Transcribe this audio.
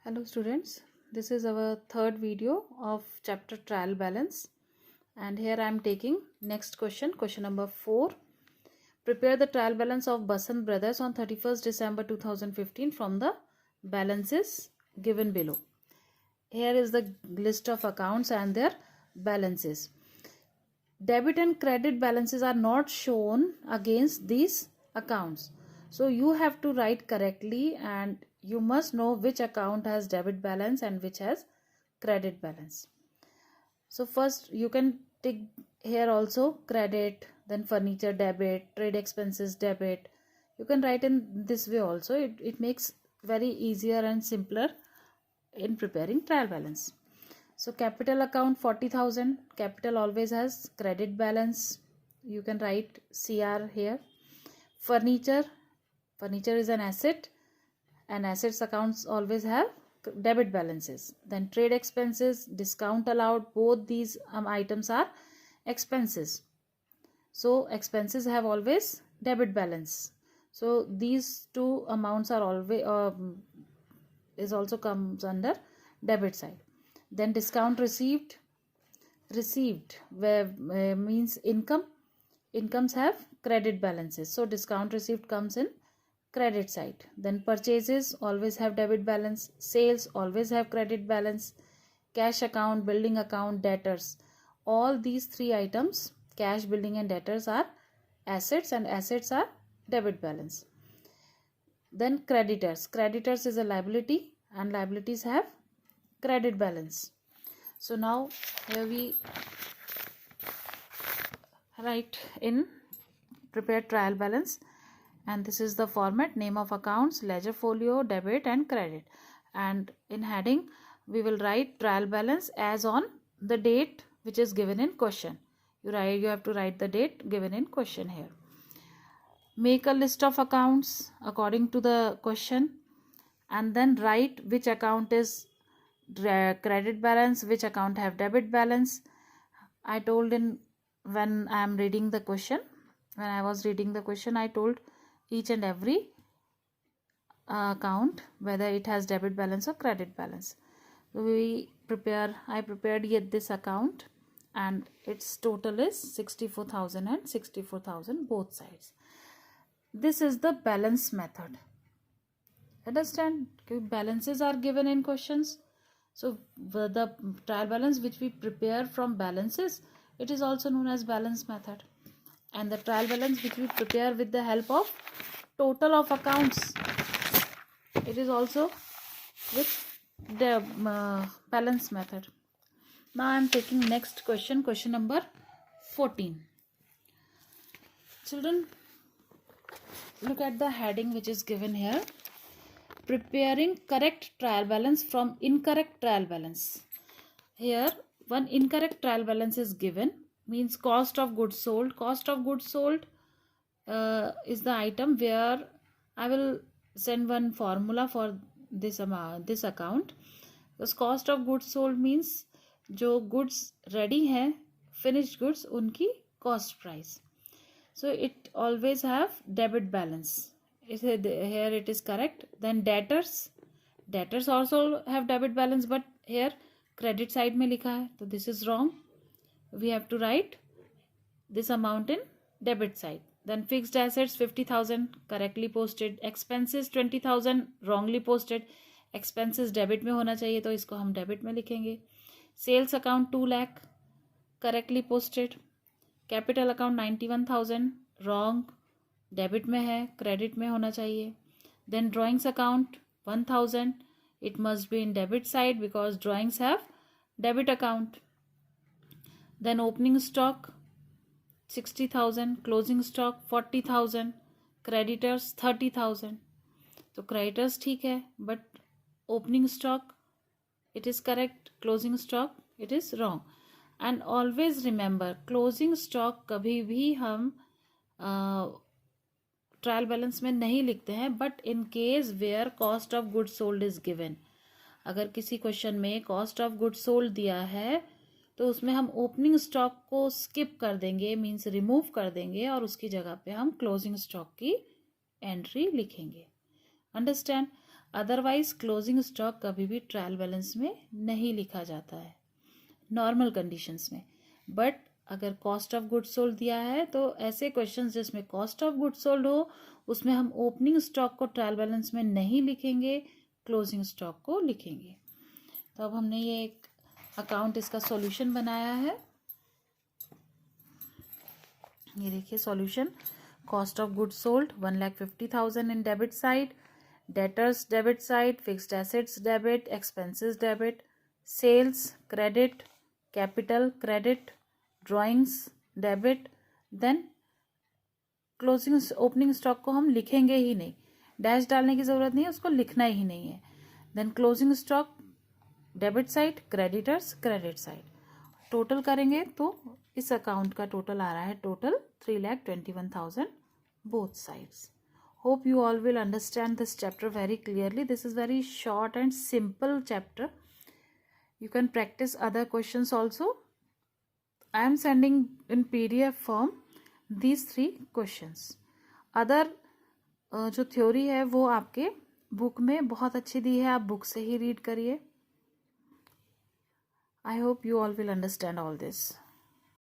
Hello students, this is our third video of chapter trial balance, and here I am taking next question number 4. Prepare the trial balance of Basant Brothers on 31st December 2015 from the balances given below. Here is the list of accounts and their balances. Debit and credit balances are not shown against these accounts. So you have to write correctly and you must know which account has debit balance and which has credit balance. So first you can take here also credit, then furniture debit, trade expenses debit. You can write in this way also. It makes very easier and simpler in preparing trial balance. So capital account 40,000. Capital always has credit balance. You can write CR here. Furniture is an asset, and assets accounts always have debit balances. Then trade expenses, discount allowed, both these items are expenses. So expenses have always debit balance. So these two amounts are always is also comes under debit side. Then discount received where means incomes have credit balances, so discount received comes in credit side. Then purchases always have debit balance, sales always have credit balance, cash account, building account, debtors, all these three items, cash, building and debtors, are assets, and assets are debit balance. Then creditors is a liability, and liabilities have credit balance. So now here we write in prepared trial balance, and this is the format: name of accounts, ledger folio, debit and credit, and in heading we will write trial balance as on the date which is given in question. You have to write the date given in question here. Make a list of accounts according to the question, and then write which account is credit balance, which account have debit balance. I told when I was reading the question, I told each and every account whether it has debit balance or credit balance. So I prepared yet this account, and its total is 64,000 and 64,000 both sides. This is the balance method. Understand? Balances are given in questions. So the trial balance which we prepare from balances, it is also known as balance method. And the trial balance which we prepare with the help of total of accounts, it is also with the balance method. Now I am taking next question number 14. Children, look at the heading which is given here: preparing correct trial balance from incorrect trial balance. Here one incorrect trial balance is given, means cost of goods sold. Cost of goods sold is the item where I will send one formula for this account, because cost of goods sold means जो goods ready हैं, finished goods, उनकी cost price. So it always have debit balance. Here it is correct. Then debtors also have debit balance, but here credit side में लिखा है, तो this is wrong. We have to write this amount in debit side. Then fixed assets 50,000 correctly posted. Expenses 20,000 wrongly posted. Expenses debit में होना चाहिए, तो इसको हम debit में लिखेंगे. Sales account 2 lakh correctly posted. Capital account 91,000 wrong, debit में है, credit में होना चाहिए. Then drawings account 1,000, it must be in debit side because drawings have debit account. Then opening stock 60,000, closing stock 40,000, creditors 30,000. तो creditors ठीक है, but opening stock it is correct, closing stock it is wrong. And always remember, closing stock कभी भी हम trial balance में नहीं लिखते हैं, but in case where cost of goods sold is given. अगर किसी क्वेश्चन में कॉस्ट ऑफ गुड्स सोल्ड दिया है तो उसमें हम ओपनिंग स्टॉक को स्किप कर देंगे, मीन्स रिमूव कर देंगे, और उसकी जगह पे हम क्लोजिंग स्टॉक की एंट्री लिखेंगे. अंडरस्टैंड? अदरवाइज क्लोजिंग स्टॉक कभी भी ट्रायल बैलेंस में नहीं लिखा जाता है नॉर्मल कंडीशंस में। बट अगर कॉस्ट ऑफ गुड्स सोल्ड दिया है तो ऐसे क्वेश्चंस जिसमें कॉस्ट ऑफ गुड्स सोल्ड हो उसमें हम ओपनिंग स्टॉक को ट्रायल बैलेंस में नहीं लिखेंगे, क्लोजिंग स्टॉक को लिखेंगे। तो अब हमने ये एक अकाउंट इसका सॉल्यूशन बनाया है। ये देखिए solution. Cost of goods sold 1,50,000 in debit side, debtors debit side, fixed assets debit, expenses debit, sales credit, capital credit, drawings debit. Then closing opening stock को हम लिखेंगे ही नहीं, डैश डालने की ज़रूरत नहीं है, उसको लिखना ही नहीं है। Then closing stock debit side, creditors credit side. Total करेंगे तो इस अकाउंट का टोटल आ रहा है total 3,21,000 both sides. Hope you all will understand this chapter very clearly. This is very short and simple chapter. You can practice other questions also. I am sending in PDF form these 3 questions. Other जो theory है वो आपके book में बहुत अच्छी दी है, आप book से ही रीड करिए. I hope you all will understand all this.